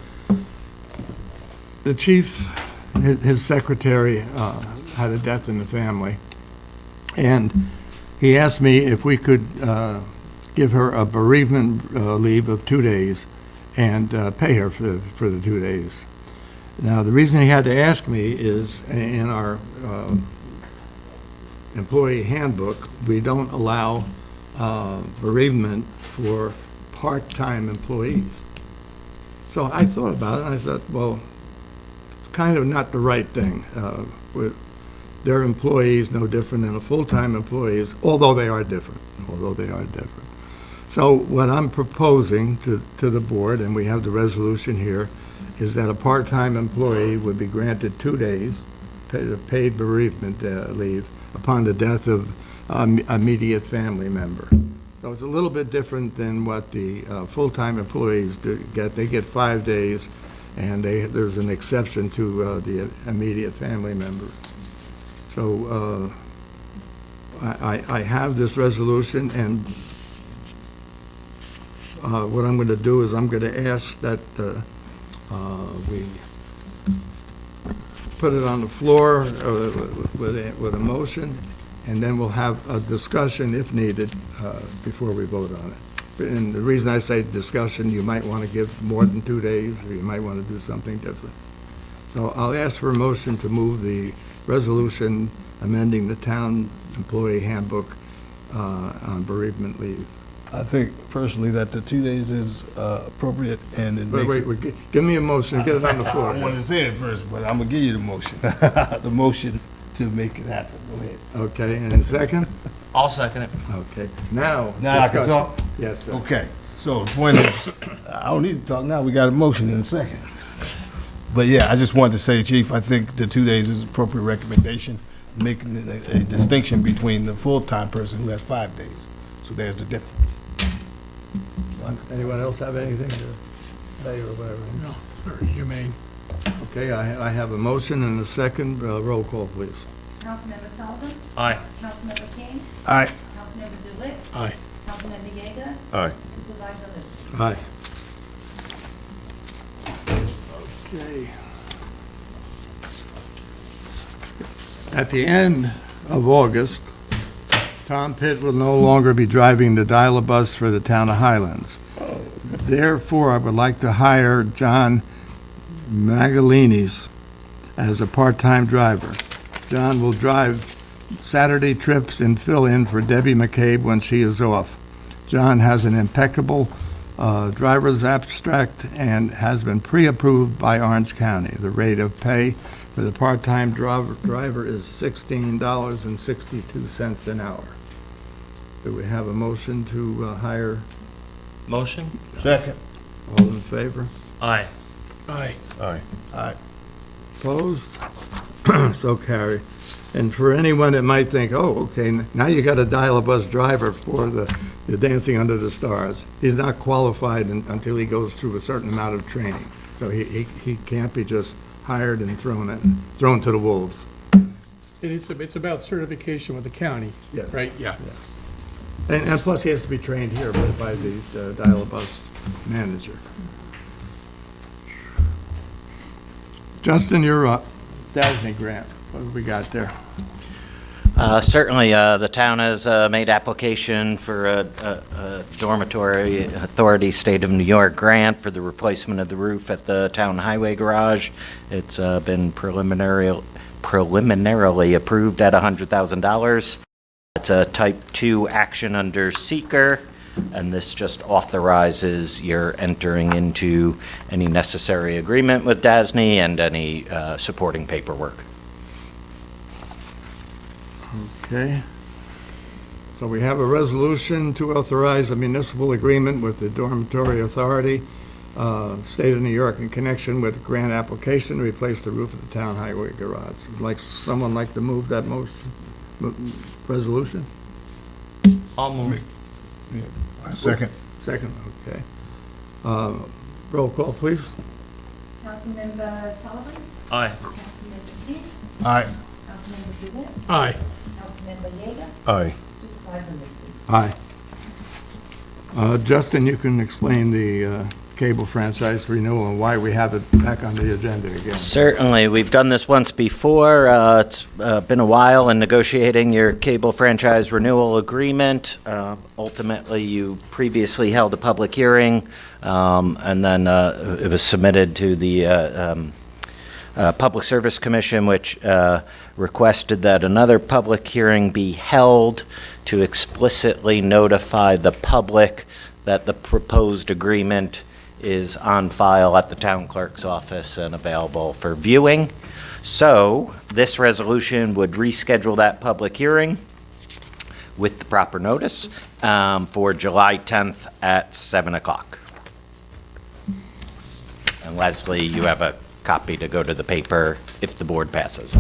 [SPEAKER 1] The chief, his secretary had a death in the family, and he asked me if we could give her a bereavement leave of 2 days and pay her for the 2 days. Now, the reason he had to ask me is in our employee handbook, we don't allow bereavement for part-time employees. So I thought about it, and I thought, well, kind of not the right thing. Their employees no different than a full-time employees, although they are different. So what I'm proposing to the board, and we have the resolution here, is that a part-time employee would be granted 2 days paid bereavement leave upon the death of immediate family member. So it's a little bit different than what the full-time employees get. They get 5 days, and there's an exception to the immediate family member. So I have this resolution, and what I'm going to do is I'm going to ask that we put it on the floor with a motion, and then we'll have a discussion if needed before we vote on it. And the reason I say discussion, you might want to give more than 2 days, or you might want to do something different. So I'll ask for a motion to move the resolution amending the town employee handbook on bereavement leave.
[SPEAKER 6] I think personally that the 2 days is appropriate, and it makes it.
[SPEAKER 1] Wait, give me a motion, get it on the floor.
[SPEAKER 6] I wanted to say it first, but I'm gonna give you the motion. The motion to make it happen. Go ahead.
[SPEAKER 1] Okay, and a second?
[SPEAKER 4] I'll second it.
[SPEAKER 1] Okay, now.
[SPEAKER 6] Now I can
[SPEAKER 1] discussion.
[SPEAKER 6] talk?
[SPEAKER 1] Yes, sir.
[SPEAKER 6] Okay, so the point is, I don't need to talk now, we got a motion in a second. But yeah, I just wanted to say, Chief, I think the 2 days is appropriate recommendation, making a distinction between the full-time person who has 5 days. So there's the difference.
[SPEAKER 1] Anyone else have anything to say or whatever?
[SPEAKER 2] No, very humane.
[SPEAKER 1] Okay, I have a motion and a second. Roll call, please.
[SPEAKER 9] Councilmember Sullivan?
[SPEAKER 4] Aye.
[SPEAKER 9] Councilmember King?
[SPEAKER 6] All right,
[SPEAKER 9] Councilmember DeWitt?
[SPEAKER 2] Aye.
[SPEAKER 9] Councilmember Yeager?
[SPEAKER 7] Aye.
[SPEAKER 9] Supervisor Lipson?
[SPEAKER 1] Aye. Okay. At the end of August, Tom Pitt will no longer be driving the dial-a-bus for the town of Highlands. Therefore, I would like to hire John Magalinis as a part-time driver. John will drive Saturday trips and fill in for Debbie McCabe when she is off. John has an impeccable driver's abstract and has been pre-approved by Orange County. The rate of pay for the part-time driver is $16.62 an hour. Do we have a motion to hire?
[SPEAKER 4] Motion?
[SPEAKER 6] second.
[SPEAKER 1] All in favor?
[SPEAKER 4] Aye.
[SPEAKER 2] Aye.
[SPEAKER 7] Aye.
[SPEAKER 1] Opposed? So carried. And for anyone that might think, oh, okay, now you got a dial-a-bus driver for the Dancing Under the Stars. He's not qualified until he goes through a certain amount of training. So he can't be just hired and thrown to the wolves.
[SPEAKER 2] It's about certification with the county,
[SPEAKER 1] Yes.
[SPEAKER 2] right? Yeah.
[SPEAKER 1] And plus, he has to be trained here by the dial-a-bus manager. Justin, you're up. Disney grant, what have we got there?
[SPEAKER 10] Certainly, the town has made application for a dormitory authority state of New York grant for the replacement of the roof at the town highway garage. It's been preliminarily approved at $100,000. It's a type 2 action under seeker, and this just authorizes your entering into any necessary agreement with DASNY and any supporting paperwork.
[SPEAKER 1] Okay. So we have a resolution to authorize a municipal agreement with the dormitory authority, state of New York, in connection with a grant application to replace the roof of the town highway garage. Would someone like to move that motion, resolution?
[SPEAKER 4] I'll move.
[SPEAKER 6] Second.
[SPEAKER 1] Second, okay. Roll call, please.
[SPEAKER 9] Councilmember Sullivan?
[SPEAKER 4] Aye.
[SPEAKER 9] Councilmember King?
[SPEAKER 6] All right,
[SPEAKER 9] Councilmember DeWitt?
[SPEAKER 2] Aye.
[SPEAKER 9] Councilmember Yeager?
[SPEAKER 7] Aye.
[SPEAKER 9] Supervisor Lipson?
[SPEAKER 1] Aye. Justin, you can explain the cable franchise renewal and why we have it back on the agenda again.
[SPEAKER 10] Certainly, we've done this once before. It's been a while in negotiating your cable franchise renewal agreement. Ultimately, you previously held a public hearing, and then it was submitted to the Public Service Commission, which requested that another public hearing be held to explicitly notify the public that the proposed agreement is on file at the town clerk's office and available for viewing. So this resolution would reschedule that public hearing with the proper notice for July 10th at 7 o'clock. And Leslie, you have a copy to go to the paper if the board passes.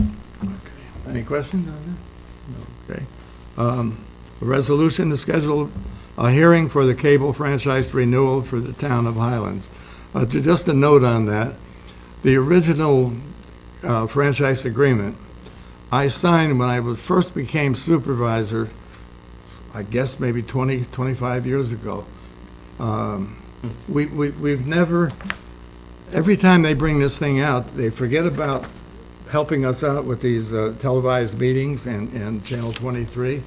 [SPEAKER 1] Any questions on that? Okay. A resolution to schedule a hearing for the cable franchise renewal for the town of Highlands. Just a note on that, the original franchise agreement, I signed when I first became supervisor, I guess maybe 20, 25 years ago. We've never, every time they bring this thing out, they forget about helping us out with these televised meetings and Channel 23,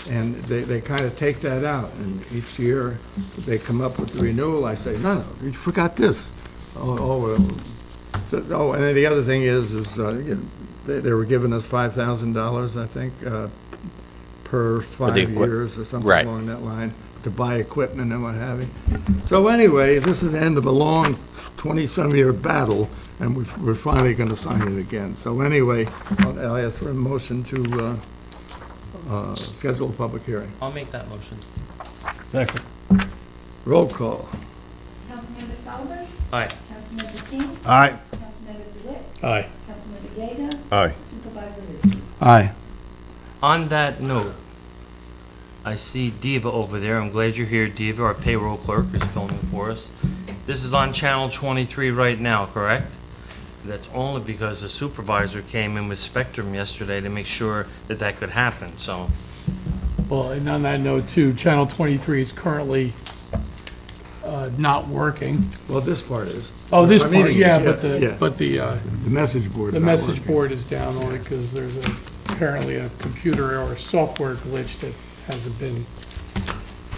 [SPEAKER 1] and they kind of take that out, and each year they come up with the renewal. I say, no, you forgot this. And then the other thing is they were giving us $5,000, I think, per 5 years or something
[SPEAKER 10] Right.
[SPEAKER 1] along that line, to buy equipment and what have you. So anyway, this is the end of a long 20-some-year battle, and we're finally going to sign it again. So anyway, I'll ask for a motion to schedule a public hearing.
[SPEAKER 4] I'll make that motion.
[SPEAKER 6] Second.
[SPEAKER 1] Roll call.
[SPEAKER 9] Councilmember Sullivan?
[SPEAKER 4] Aye.
[SPEAKER 9] Councilmember King?
[SPEAKER 6] Aye.
[SPEAKER 9] Councilmember DeWitt?
[SPEAKER 2] Aye.
[SPEAKER 9] Councilmember Yeager?
[SPEAKER 7] Aye.
[SPEAKER 9] Supervisor Lucy?
[SPEAKER 1] Aye.
[SPEAKER 4] On that note, I see Diva over there. I'm glad you're here, Diva. Our payroll clerk is filming for us. This is on Channel 23 right now, correct? That's only because the supervisor came in with Spectrum yesterday to make sure that that could happen, so.
[SPEAKER 2] Well, and on that note too, Channel 23 is currently not working.
[SPEAKER 1] Well, this part is.
[SPEAKER 2] Oh, this
[SPEAKER 1] My
[SPEAKER 2] part,
[SPEAKER 1] meeting
[SPEAKER 2] yeah,
[SPEAKER 1] is,
[SPEAKER 2] but the
[SPEAKER 1] The message board
[SPEAKER 2] the
[SPEAKER 1] is not
[SPEAKER 2] message
[SPEAKER 1] working.
[SPEAKER 2] board is down on it because there's apparently a computer or a software glitch that hasn't been.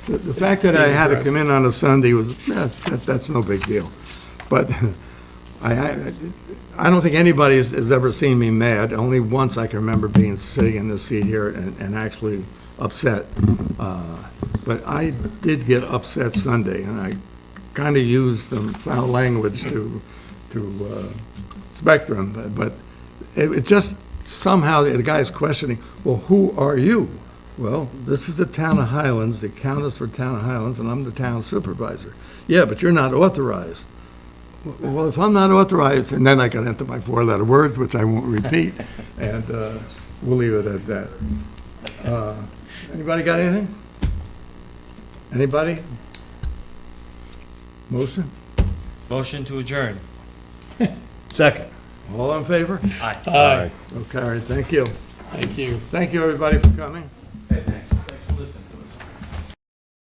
[SPEAKER 1] The fact that I had to come in on a Sunday was, that's no big deal. But I don't think anybody has ever seen me mad. Only once I can remember sitting in this seat here and actually upset. But I did get upset Sunday, and I kind of used some foul language to Spectrum. But it just somehow, the guy's questioning, well, who are you? Well, this is the town of Highlands, the account is for town of Highlands, and I'm the town supervisor. Yeah, but you're not authorized. Well, if I'm not authorized, and then I got into my four-letter words, which I won't repeat, and we'll leave it at that. Anybody got anything? Anybody? Motion?
[SPEAKER 4] Motion to adjourn.
[SPEAKER 6] Second.
[SPEAKER 1] All in favor?
[SPEAKER 4] Aye.
[SPEAKER 2] Aye.
[SPEAKER 1] So carried. Thank you.
[SPEAKER 2] Thank you.
[SPEAKER 1] Thank you, everybody, for coming.
[SPEAKER 3] Hey, thanks.